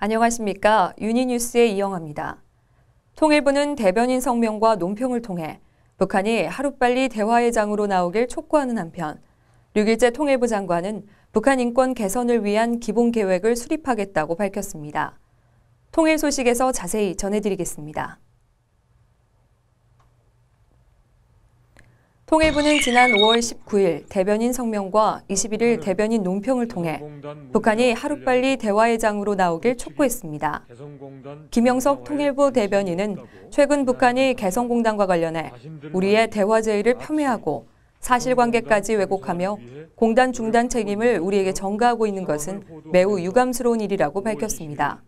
안녕하십니까. 유니뉴스의 이영아입니다. 통일부는 대변인 성명과 논평을 통해 북한이 하루빨리 대화의 장으로 나오길 촉구하는 한편 6일째 통일부 장관은 북한 인권 개선을 위한 기본 계획을 수립하겠다고 밝혔습니다. 통일 소식에서 자세히 전해드리겠습니다. 통일부는 지난 5월 19일 대변인 성명과 21일 대변인 논평을 통해 북한이 하루빨리 대화의 장으로 나오길 촉구했습니다. 김영석 통일부 대변인은 최근 북한이 개성공단과 관련해 우리의 대화 제의를 폄훼하고 사실관계까지 왜곡하며 공단 중단 책임을 우리에게 전가하고 있는 것은 매우 유감스러운 일이라고 밝혔습니다.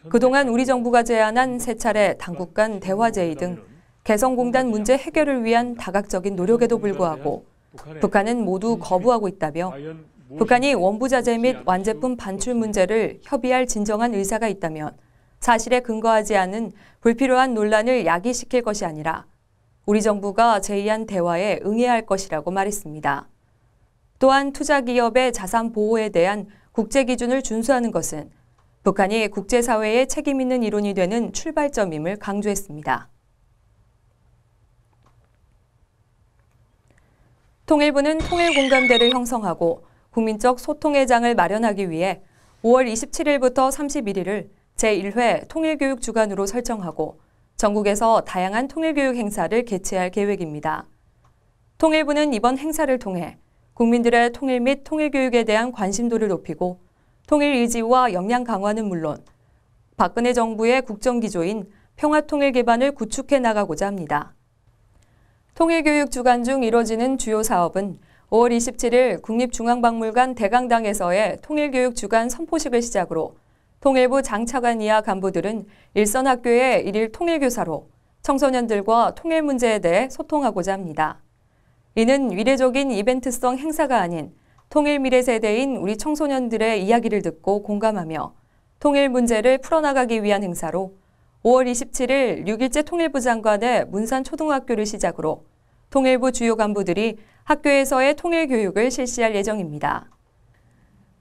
그동안 우리 정부가 제안한 세 차례 당국 간 대화 제의 등 개성공단 문제 해결을 위한 다각적인 노력에도 불구하고 북한은 모두 거부하고 있다며 북한이 원부자재 및 완제품 반출 문제를 협의할 진정한 의사가 있다면 사실에 근거하지 않은 불필요한 논란을 야기시킬 것이 아니라 우리 정부가 제의한 대화에 응해야 할 것이라고 말했습니다. 또한 투자기업의 자산 보호에 대한 국제 기준을 준수하는 것은 북한이 국제사회에 책임 있는 이론이 되는 출발점임을 강조했습니다. 통일부는 통일공감대를 형성하고 국민적 소통의 장을 마련하기 위해 5월 27일부터 31일을 제1회 통일교육 주간으로 설정하고 전국에서 다양한 통일교육 행사를 개최할 계획입니다. 통일부는 이번 행사를 통해 국민들의 통일 및 통일교육에 대한 관심도를 높이고 통일 의지와 역량 강화는 물론 박근혜 정부의 국정기조인 평화통일 기반을 구축해 나가고자 합니다. 통일교육 주간 중 이뤄지는 주요 사업은 5월 27일 국립중앙박물관 대강당에서의 통일교육 주간 선포식을 시작으로 통일부 장차관 이하 간부들은 일선 학교의 일일 통일교사로 청소년들과 통일 문제에 대해 소통하고자 합니다. 이는 위례적인 이벤트성 행사가 아닌 통일 미래 세대인 우리 청소년들의 이야기를 듣고 공감하며 통일 문제를 풀어나가기 위한 행사로 5월 27일 6일째 통일부 장관의 문산초등학교를 시작으로 통일부 주요 간부들이 학교에서의 통일교육을 실시할 예정입니다.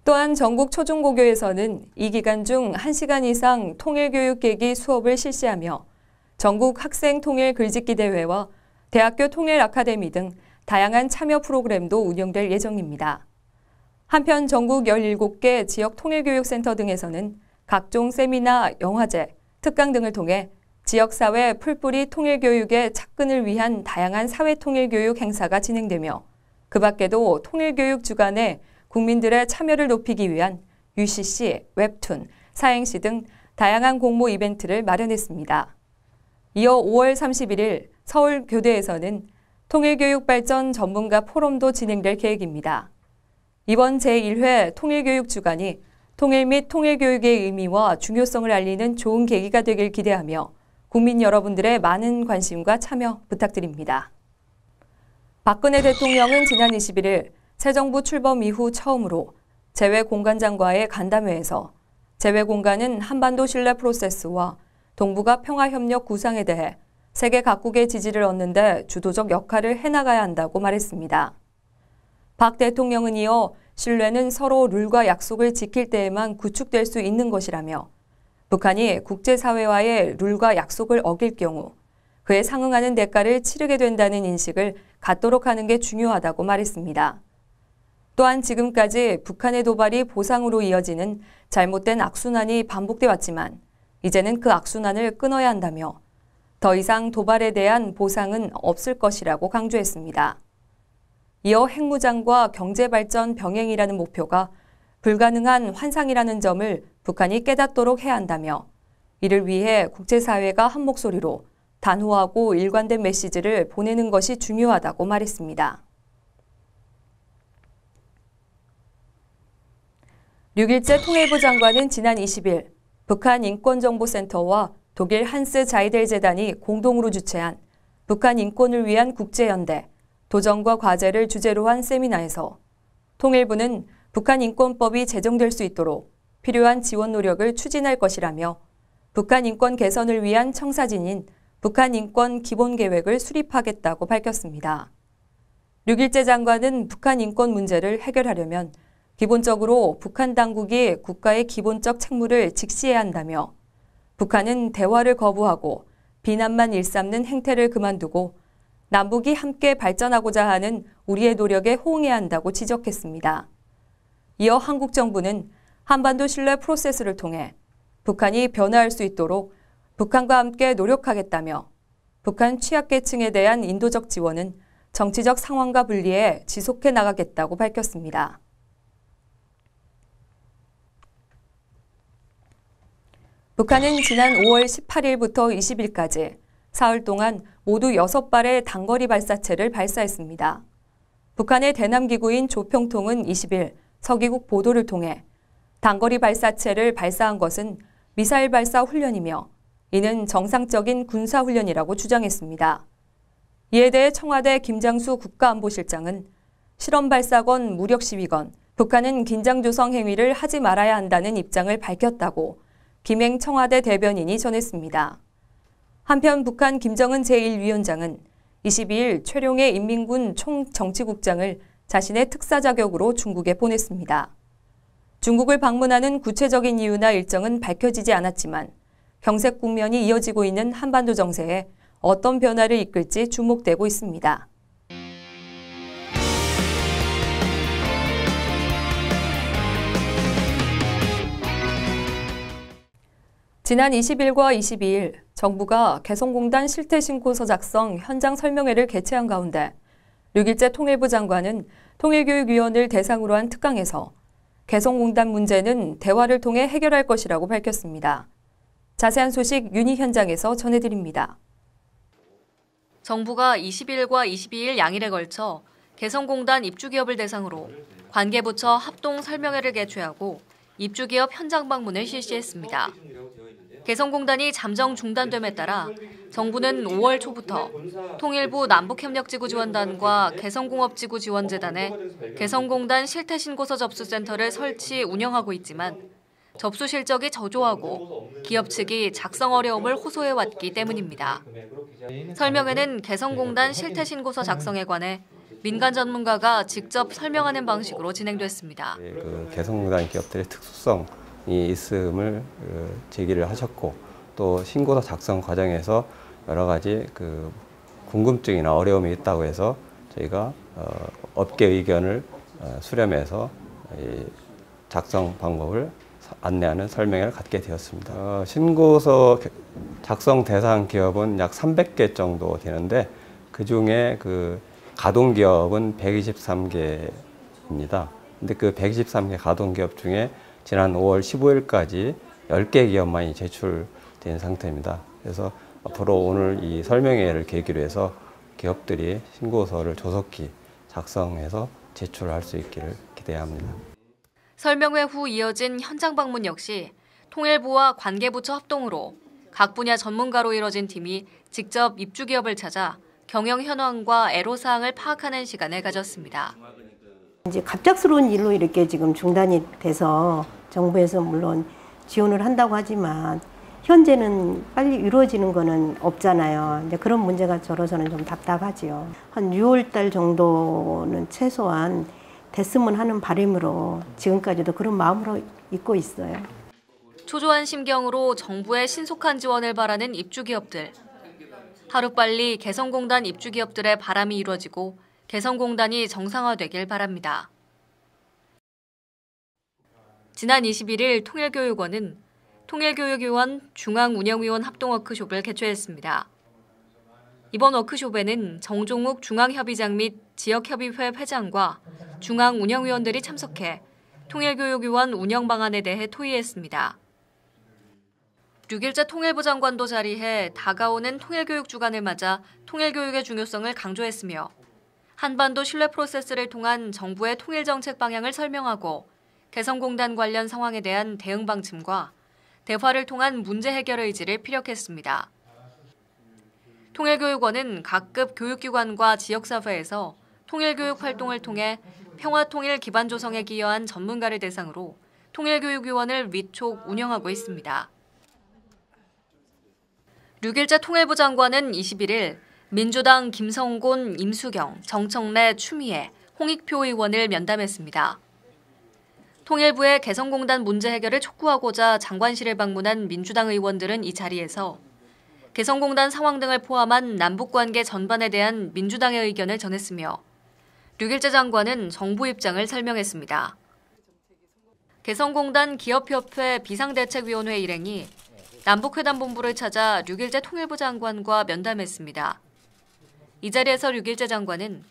또한 전국 초중고교에서는 이 기간 중 1시간 이상 통일교육 계기 수업을 실시하며 전국 학생 통일 글짓기 대회와 대학교 통일 아카데미 등 다양한 참여 프로그램도 운영될 예정입니다. 한편 전국 17개 지역 통일교육센터 등에서는 각종 세미나, 영화제, 특강 등을 통해 지역사회 풀뿌리 통일교육의 착근을 위한 다양한 사회통일교육 행사가 진행되며 그 밖에도 통일교육 주간에 국민들의 참여를 높이기 위한 UCC, 웹툰, 사행시 등 다양한 공모 이벤트를 마련했습니다. 이어 5월 31일 서울교대에서는 통일교육 발전 전문가 포럼도 진행될 계획입니다. 이번 제1회 통일교육 주간이 통일 및 통일교육의 의미와 중요성을 알리는 좋은 계기가 되길 기대하며 국민 여러분들의 많은 관심과 참여 부탁드립니다. 박근혜 대통령은 지난 21일 새 정부 출범 이후 처음으로 재외공관장과의 간담회에서 재외공관은 한반도 신뢰 프로세스와 동북아 평화협력 구상에 대해 세계 각국의 지지를 얻는 데 주도적 역할을 해나가야 한다고 말했습니다. 박 대통령은 이어 신뢰는 서로 룰과 약속을 지킬 때에만 구축될 수 있는 것이라며 북한이 국제사회와의 룰과 약속을 어길 경우 그에 상응하는 대가를 치르게 된다는 인식을 갖도록 하는 게 중요하다고 말했습니다. 또한 지금까지 북한의 도발이 보상으로 이어지는 잘못된 악순환이 반복돼 왔지만 이제는 그 악순환을 끊어야 한다며 더 이상 도발에 대한 보상은 없을 것이라고 강조했습니다. 이어 핵무장과 경제발전 병행이라는 목표가 불가능한 환상이라는 점을 북한이 깨닫도록 해야 한다며 이를 위해 국제사회가 한 목소리로 단호하고 일관된 메시지를 보내는 것이 중요하다고 말했습니다. 6일째 통일부 장관은 지난 20일 북한 인권정보센터와 독일 한스 자이델 재단이 공동으로 주최한 북한 인권을 위한 국제연대, 도전과 과제를 주제로 한 세미나에서 통일부는 북한 인권법이 제정될 수 있도록 필요한 지원 노력을 추진할 것이라며 북한 인권 개선을 위한 청사진인 북한 인권 기본 계획을 수립하겠다고 밝혔습니다. 6일째 장관은 북한 인권 문제를 해결하려면 기본적으로 북한 당국이 국가의 기본적 책무를 직시해야 한다며 북한은 대화를 거부하고 비난만 일삼는 행태를 그만두고 남북이 함께 발전하고자 하는 우리의 노력에 호응해야 한다고 지적했습니다. 이어 한국 정부는 한반도 신뢰 프로세스를 통해 북한이 변화할 수 있도록 북한과 함께 노력하겠다며 북한 취약계층에 대한 인도적 지원은 정치적 상황과 분리해 지속해 나가겠다고 밝혔습니다. 북한은 지난 5월 18일부터 20일까지 사흘 동안 모두 6발의 단거리 발사체를 발사했습니다. 북한의 대남기구인 조평통은 20일 서기국 보도를 통해 단거리 발사체를 발사한 것은 미사일 발사 훈련이며 이는 정상적인 군사훈련이라고 주장했습니다. 이에 대해 청와대 김장수 국가안보실장은 실험 발사건, 무력 시위건, 북한은 긴장조성 행위를 하지 말아야 한다는 입장을 밝혔다고 김행 청와대 대변인이 전했습니다. 한편 북한 김정은 제1위원장은 22일 최룡해 인민군 총정치국장을 자신의 특사 자격으로 중국에 보냈습니다. 중국을 방문하는 구체적인 이유나 일정은 밝혀지지 않았지만 경색 국면이 이어지고 있는 한반도 정세에 어떤 변화를 이끌지 주목되고 있습니다. 지난 20일과 22일 정부가 개성공단 실태신고서 작성 현장 설명회를 개최한 가운데 류길재 통일부 장관은 통일교육위원을 대상으로 한 특강에서 개성공단 문제는 대화를 통해 해결할 것이라고 밝혔습니다. 자세한 소식 윤희 현장에서 전해드립니다. 정부가 20일과 22일 양일에 걸쳐 개성공단 입주기업을 대상으로 관계부처 합동 설명회를 개최하고 입주기업 현장 방문을 실시했습니다. 개성공단이 잠정 중단됨에 따라 정부는 5월 초부터 통일부 남북협력지구지원단과 개성공업지구지원재단에 개성공단 실태신고서 접수센터를 설치 운영하고 있지만 접수 실적이 저조하고 기업 측이 작성 어려움을 호소해왔기 때문입니다. 설명회는 개성공단 실태신고서 작성에 관해 민간 전문가가 직접 설명하는 방식으로 진행됐습니다. 개성공단 기업들의 특수성이 있음을 제기를 하셨고 또 신고서 작성 과정에서 여러 가지 궁금증이나 어려움이 있다고 해서 저희가 업계 의견을 수렴해서 작성 방법을 안내하는 설명회를 갖게 되었습니다. 신고서 작성 대상 기업은 약 300개 정도 되는데 그중에 가동기업은 123개입니다. 근데 그 123개 가동기업 중에 지난 5월 15일까지 10개 기업만이 제출된 상태입니다. 그래서 앞으로 오늘 이 설명회를 계기로 해서 기업들이 신고서를 조속히 작성해서 제출할 수 있기를 기대합니다. 설명회 후 이어진 현장 방문 역시 통일부와 관계부처 합동으로 각 분야 전문가로 이뤄진 팀이 직접 입주기업을 찾아 경영 현황과 애로사항을 파악하는 시간을 가졌습니다. 이제 갑작스러운 일로 이렇게 지금 중단이 돼서 정부에서 물론 지원을 한다고 하지만 현재는 빨리 이루어지는 거는 없잖아요. 이제 그런 문제가 저로서는 좀 답답하지요. 한 6월 달 정도는 최소한 됐으면 하는 바람으로 지금까지도 그런 마음으로 있고 있어요. 초조한 심경으로 정부의 신속한 지원을 바라는 입주기업들. 하루빨리 개성공단 입주기업들의 바람이 이루어지고 개성공단이 정상화되길 바랍니다. 지난 21일 통일교육원은 통일교육위원, 중앙운영위원 합동워크숍을 개최했습니다. 이번 워크숍에는 정종욱 중앙협의장 및 지역협의회 회장과 중앙운영위원들이 참석해 통일교육위원 운영 방안에 대해 토의했습니다. 류길재 통일부 장관도 자리해 다가오는 통일교육 주간을 맞아 통일교육의 중요성을 강조했으며 한반도 신뢰 프로세스를 통한 정부의 통일정책 방향을 설명하고 개성공단 관련 상황에 대한 대응 방침과 대화를 통한 문제 해결 의지를 피력했습니다. 통일교육원은 각급 교육기관과 지역사회에서 통일교육 활동을 통해 평화통일 기반 조성에 기여한 전문가를 대상으로 통일교육위원을 위촉 운영하고 있습니다. 류길재 통일부 장관은 21일 민주당 김성곤, 임수경, 정청래, 추미애, 홍익표 의원을 면담했습니다. 통일부의 개성공단 문제 해결을 촉구하고자 장관실을 방문한 민주당 의원들은 이 자리에서 개성공단 상황 등을 포함한 남북관계 전반에 대한 민주당의 의견을 전했으며 류길재 장관은 정부 입장을 설명했습니다. 개성공단 기업협회 비상대책위원회 일행이 남북회담본부를 찾아 류길재 통일부 장관과 면담했습니다. 이 자리에서 류길재 장관은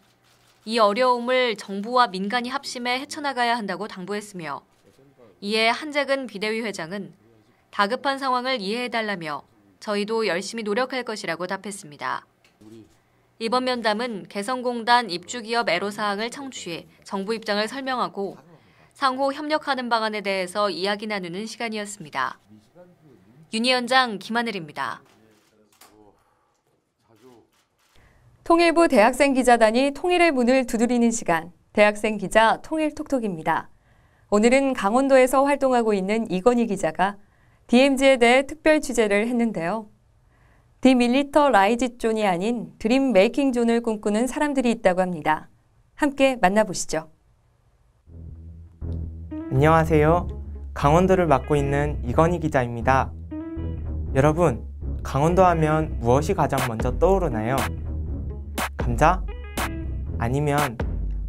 이 어려움을 정부와 민간이 합심해 헤쳐나가야 한다고 당부했으며 이에 한재근 비대위 회장은 다급한 상황을 이해해달라며 저희도 열심히 노력할 것이라고 답했습니다. 이번 면담은 개성공단 입주기업 애로사항을 청취해 정부 입장을 설명하고 상호 협력하는 방안에 대해서 이야기 나누는 시간이었습니다. 윤희연장 김하늘입니다. 통일부 대학생 기자단이 통일의 문을 두드리는 시간, 대학생 기자 통일톡톡입니다. 오늘은 강원도에서 활동하고 있는 이건희 기자가 DMZ에 대해 특별 취재를 했는데요. 디밀리터 라이즈 존이 아닌 드림 메이킹 존을 꿈꾸는 사람들이 있다고 합니다. 함께 만나보시죠. 안녕하세요. 강원도를 맡고 있는 이건희 기자입니다. 여러분, 강원도 하면 무엇이 가장 먼저 떠오르나요? 감자? 아니면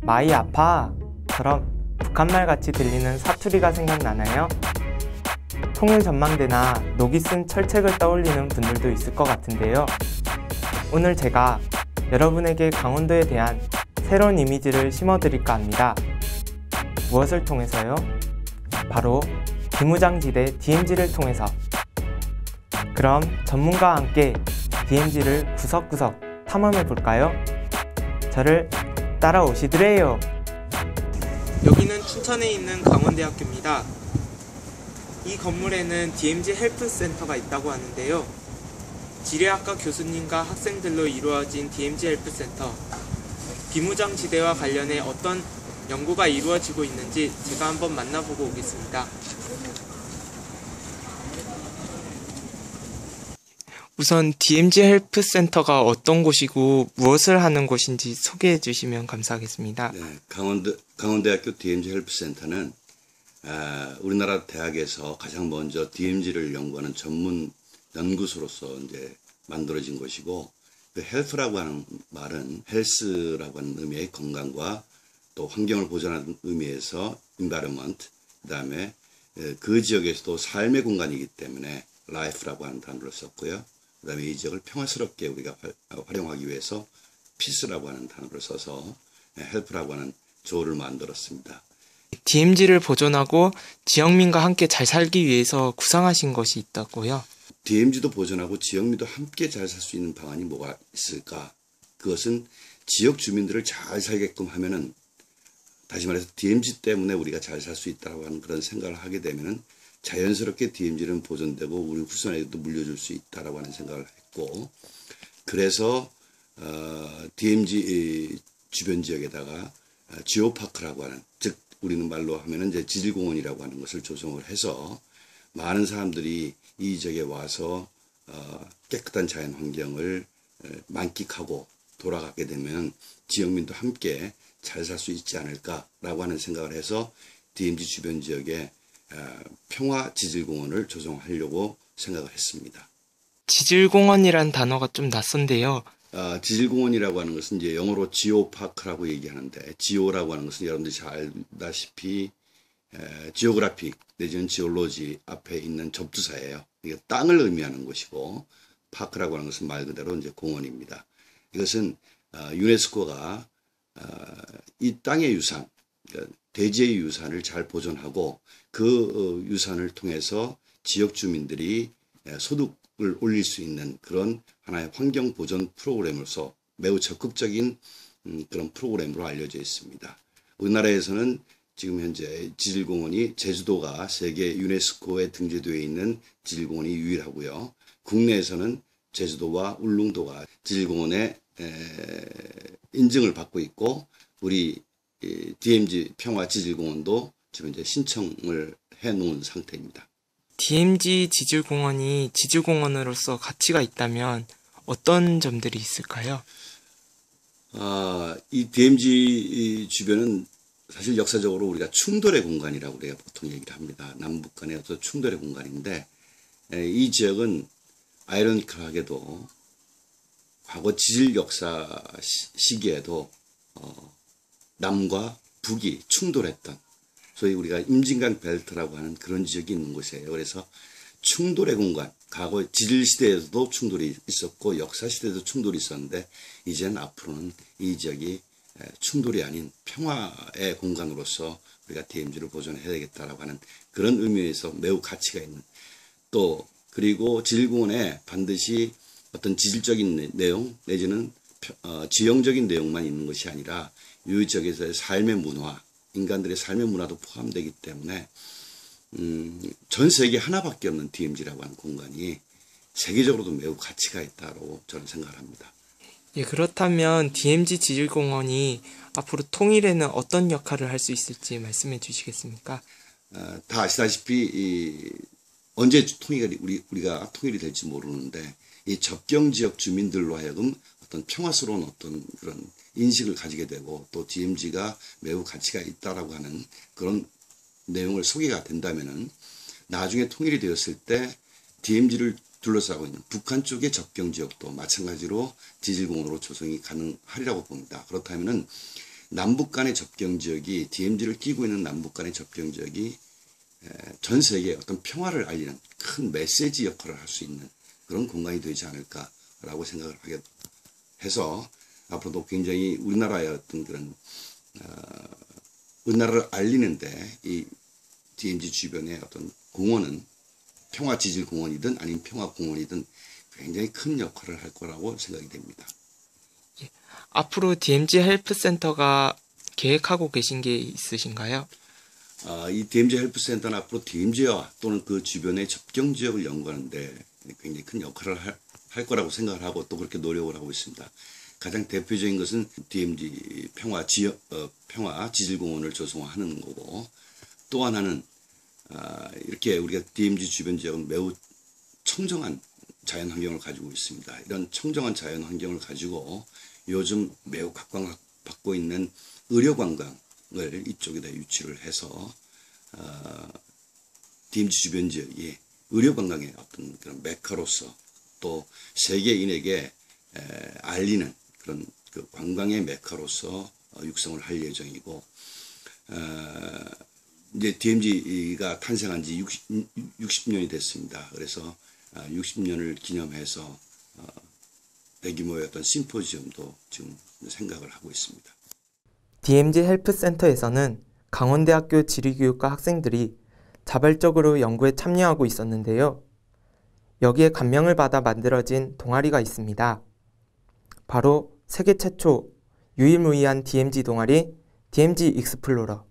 마이 아파처럼 북한말 같이 들리는 사투리가 생각나나요? 통일 전망대나 녹이 쓴 철책을 떠올리는 분들도 있을 것 같은데요. 오늘 제가 여러분에게 강원도에 대한 새로운 이미지를 심어드릴까 합니다. 무엇을 통해서요? 바로 비무장지대 DMZ를 통해서. 그럼 전문가와 함께 DMZ를 구석구석 탐험해 볼까요? 저를 따라오시드래요. 여기는 춘천에 있는 강원대학교입니다. 이 건물에는 DMZ 헬프센터가 있다고 하는데요. 지뢰학과 교수님과 학생들로 이루어진 DMZ 헬프센터. 비무장지대와 관련해 어떤 연구가 이루어지고 있는지 제가 한번 만나보고 오겠습니다. 우선 DMZ 헬프센터가 어떤 곳이고 무엇을 하는 곳인지 소개해 주시면 감사하겠습니다. 네, 강원대학교 DMZ 헬프센터는 우리나라 대학에서 가장 먼저 DMZ를 연구하는 전문 연구소로서 이제 만들어진 곳이고, 그 헬프라고 하는 말은 헬스라고 하는 의미의 건강과 또 환경을 보존하는 의미에서 environment, 그다음에 그 지역에서도 삶의 공간이기 때문에 life라고 하는 단어를 썼고요. 그다음에 이 지역을 평화스럽게 우리가 활용하기 위해서 peace라고 하는 단어를 써서 헬프라고 하는 조를 만들었습니다. DMZ를 보존하고 지역민과 함께 잘 살기 위해서 구상하신 것이 있다고요? DMZ도 보존하고 지역민도 함께 잘 살 수 있는 방안이 뭐가 있을까? 그것은 지역 주민들을 잘 살게끔 하면은, 다시 말해서 DMZ 때문에 우리가 잘 살 수 있다고 하는 그런 생각을 하게 되면은 자연스럽게 DMZ는 보존되고 우리 후손에게도 물려줄 수 있다라고 하는 생각을 했고, 그래서 DMZ 주변 지역에다가 지오파크라고 하는, 즉 우리는 말로 하면은 이제 지질공원이라고 하는 것을 조성을 해서 많은 사람들이 이 지역에 와서 깨끗한 자연 환경을 만끽하고 돌아가게 되면 지역민도 함께 잘 살 수 있지 않을까라고 하는 생각을 해서 DMZ 주변 지역에 평화 지질공원을 조성하려고 생각을 했습니다. 지질공원이란 단어가 좀 낯선데요. 지질공원이라고 하는 것은 이제 영어로 지오파크라고 얘기하는데, 지오라고 하는 것은 여러분들이 잘 알다시피 지오그래픽 내지는 지올로지 앞에 있는 접두사예요. 이게 땅을 의미하는 것이고, 파크라고 하는 것은 말 그대로 이제 공원입니다. 이것은 유네스코가 이 땅의 유산, 그러니까 대지의 유산을 잘 보존하고 그 유산을 통해서 지역 주민들이 소득을 올릴 수 있는 그런 하나의 환경 보존 프로그램으로서 매우 적극적인 그런 프로그램으로 알려져 있습니다. 우리나라에서는 지금 현재 지질공원이 제주도가 세계 유네스코에 등재되어 있는 지질공원이 유일하고요. 국내에서는 제주도와 울릉도가 지질공원의 인증을 받고 있고, 우리 DMZ 평화지질공원도 지금 이제 신청을 해놓은 상태입니다. DMZ 지질공원이 지질공원으로서 가치가 있다면 어떤 점들이 있을까요? 이 DMZ 주변은 사실 역사적으로 우리가 충돌의 공간이라고 우리가 보통 얘기를 합니다. 남북 간의 어떤 충돌의 공간인데 이 지역은 아이러니컬하게도 과거 지질 역사 시기에도 남과 북이 충돌했던 소위 우리가 임진강 벨트라고 하는 그런 지역이 있는 곳이에요. 그래서 충돌의 공간, 과거 지질 시대에도 충돌이 있었고 역사 시대에도 충돌이 있었는데 이제는 앞으로는 이 지역이 충돌이 아닌 평화의 공간으로서 우리가 DMZ를 보존해야 되겠다라고 하는 그런 의미에서 매우 가치가 있는 또 그리고 지질공원에 반드시 어떤 지질적인 내용 내지는 지형적인 내용만 있는 것이 아니라 이 지역에서의 삶의 문화, 인간들의 삶의 문화도 포함되기 때문에 전 세계 하나밖에 없는 DMZ라고 하는 공간이 세계적으로도 매우 가치가 있다고 저는 생각을 합니다. 예, 그렇다면 DMZ 지질공원이 앞으로 통일에는 어떤 역할을 할 수 있을지 말씀해 주시겠습니까? 다 아시다시피 언제 우리가 통일이 될지 모르는데 이 접경 지역 주민들로 하여금 어떤 평화스러운 어떤 그런 인식을 가지게 되고 또 DMZ가 매우 가치가 있다라고 하는 그런 내용을 소개가 된다면은 나중에 통일이 되었을 때 DMZ를 둘러싸고 있는 북한 쪽의 접경 지역도 마찬가지로 지질공원으로 조성이 가능하리라고 봅니다. 그렇다면은 남북 간의 접경 지역이 DMZ를 끼고 있는 남북 간의 접경 지역이 전 세계에 어떤 평화를 알리는 큰 메시지 역할을 할 수 있는 그런 공간이 되지 않을까라고 생각을 하게 해서 앞으로도 굉장히 우리나라의 어떤 그런 우리나라를 알리는데 이 DMZ 주변의 어떤 공원은 평화지질공원이든 아니면 평화공원이든 굉장히 큰 역할을 할 거라고 생각이 됩니다. 예, 앞으로 DMZ 헬프센터가 계획하고 계신 게 있으신가요? 이 DMZ 헬프센터는 앞으로 DMZ와 또는 그 주변의 접경 지역을 연구하는데 굉장히 큰 역할을 할 거라고 생각을 하고 또 그렇게 노력을 하고 있습니다. 가장 대표적인 것은 DMZ 평화지질공원을 조성하는 거고 또 하나는 이렇게 우리가 DMZ 주변 지역은 매우 청정한 자연환경을 가지고 있습니다. 이런 청정한 자연환경을 가지고 요즘 매우 각광받고 있는 의료관광을 이쪽에다 유치를 해서 DMZ 주변 지역이 의료관광의 어떤 그런 메카로서 또 세계인에게 알리는 그런 그 관광의 메카로서 육성을 할 예정이고 이제 DMZ가 탄생한 지 60년이 됐습니다. 그래서 60년을 기념해서 대규모의 어떤 심포지엄도 지금 생각을 하고 있습니다. DMZ 헬프센터에서는 강원대학교 지리교육과 학생들이 자발적으로 연구에 참여하고 있었는데요. 여기에 감명을 받아 만들어진 동아리가 있습니다. 바로 세계 최초 유일무이한 DMZ 동아리 DMZ 익스플로러.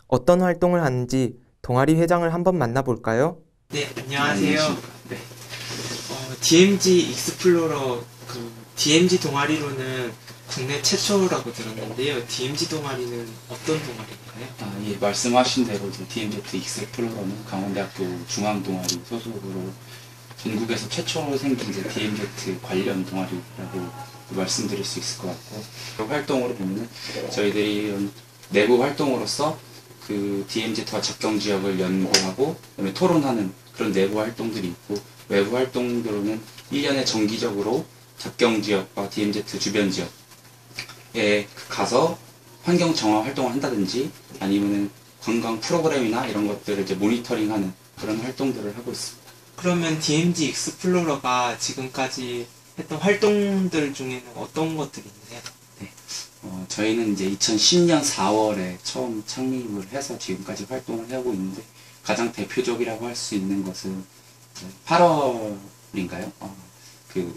어떤 활동을 하는지 동아리 회장을 한번 만나볼까요? 네, 안녕하세요. 네. DMZ 익스플로러 DMZ 동아리로는 국내 최초라고 들었는데요. DMZ 동아리는 어떤 동아리인가요? 예, 말씀하신 대로 DMZ 익스플로러는 강원대학교 중앙동아리 소속으로 전국에서 최초로 생긴 DMZ 관련 동아리라고 말씀드릴 수 있을 것 같고, 그 활동으로 보면 저희들이 이런 내부 활동으로서 그 DMZ와 접경 지역을 연구하고 그다음에 토론하는 그런 내부 활동들이 있고, 외부 활동으로는 1년에 정기적으로 접경 지역과 DMZ 주변 지역에 가서 환경 정화 활동을 한다든지 아니면은 관광 프로그램이나 이런 것들을 이제 모니터링하는 그런 활동들을 하고 있습니다. 그러면 DMZ 익스플로러가 지금까지 했던 활동들 중에는 어떤 것들이 있나요? 네. 저희는 이제 2010년 4월에 처음 창립을 해서 지금까지 활동을 하고 있는데, 가장 대표적이라고 할 수 있는 것은 8월인가요? 그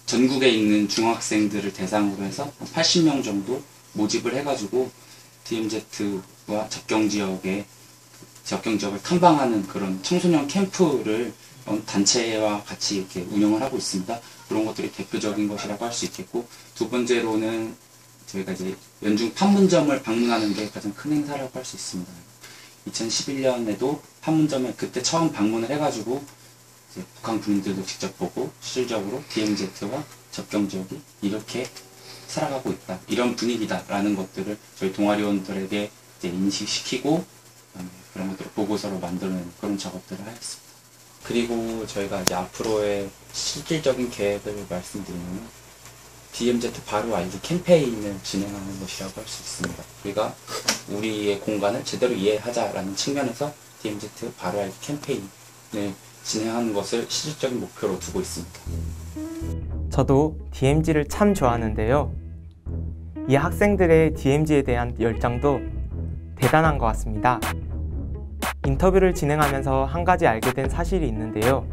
전국에 있는 중학생들을 대상으로 해서 80명 정도 모집을 해가지고 DMZ와 접경 지역을 탐방하는 그런 청소년 캠프를 단체와 같이 이렇게 운영을 하고 있습니다. 그런 것들이 대표적인 것이라고 할 수 있겠고, 두 번째로는 저희가 이제 연중 판문점을 방문하는 게 가장 큰 행사라고 할 수 있습니다. 2011년에도 판문점에 그때 처음 방문을 해가지고 이제 북한 군인들도 직접 보고 실질적으로 DMZ와 접경 지역이 이렇게 살아가고 있다. 이런 분위기다라는 것들을 저희 동아리원들에게 이제 인식시키고 그런 것들을 보고서로 만드는 그런 작업들을 하였습니다. 그리고 저희가 이제 앞으로의 실질적인 계획을 말씀드리면 DMZ 바로 알기 캠페인을 진행하는 것이라고 할 수 있습니다. 우리가 우리의 공간을 제대로 이해하자라는 측면에서 DMZ 바로 알기 캠페인을 진행하는 것을 실질적인 목표로 두고 있습니다. 저도 DMZ를 참 좋아하는데요. 이 학생들의 DMZ에 대한 열정도 대단한 것 같습니다. 인터뷰를 진행하면서 한 가지 알게 된 사실이 있는데요.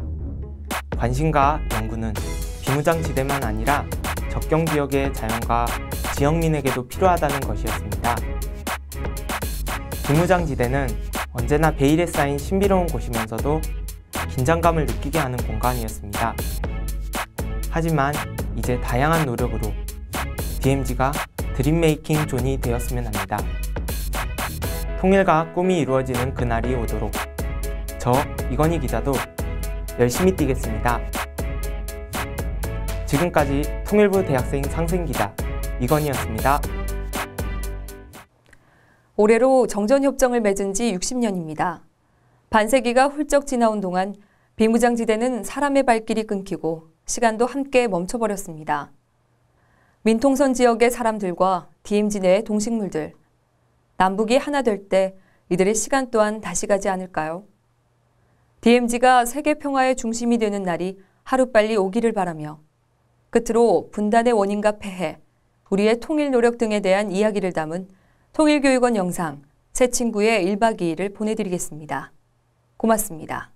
관심과 연구는 비무장지대만 아니라 접경 지역의 자연과 지역민에게도 필요하다는 것이었습니다. 비무장지대는 언제나 베일에 쌓인 신비로운 곳이면서도 긴장감을 느끼게 하는 공간이었습니다. 하지만 이제 다양한 노력으로 DMZ가 드림메이킹 존이 되었으면 합니다. 통일과 꿈이 이루어지는 그날이 오도록 저 이건희 기자도 열심히 뛰겠습니다. 지금까지 통일부 대학생 상생기자 이건희였습니다. 올해로 정전협정을 맺은 지 60년입니다. 반세기가 훌쩍 지나온 동안 비무장지대는 사람의 발길이 끊기고 시간도 함께 멈춰버렸습니다. 민통선 지역의 사람들과 DMZ 내의 동식물들, 남북이 하나 될 때 이들의 시간 또한 다시 가지 않을까요? DMZ가 세계 평화의 중심이 되는 날이 하루빨리 오기를 바라며 끝으로 분단의 원인과 폐해, 우리의 통일 노력 등에 대한 이야기를 담은 통일교육원 영상 새 친구의 1박 2일을 보내드리겠습니다. 고맙습니다.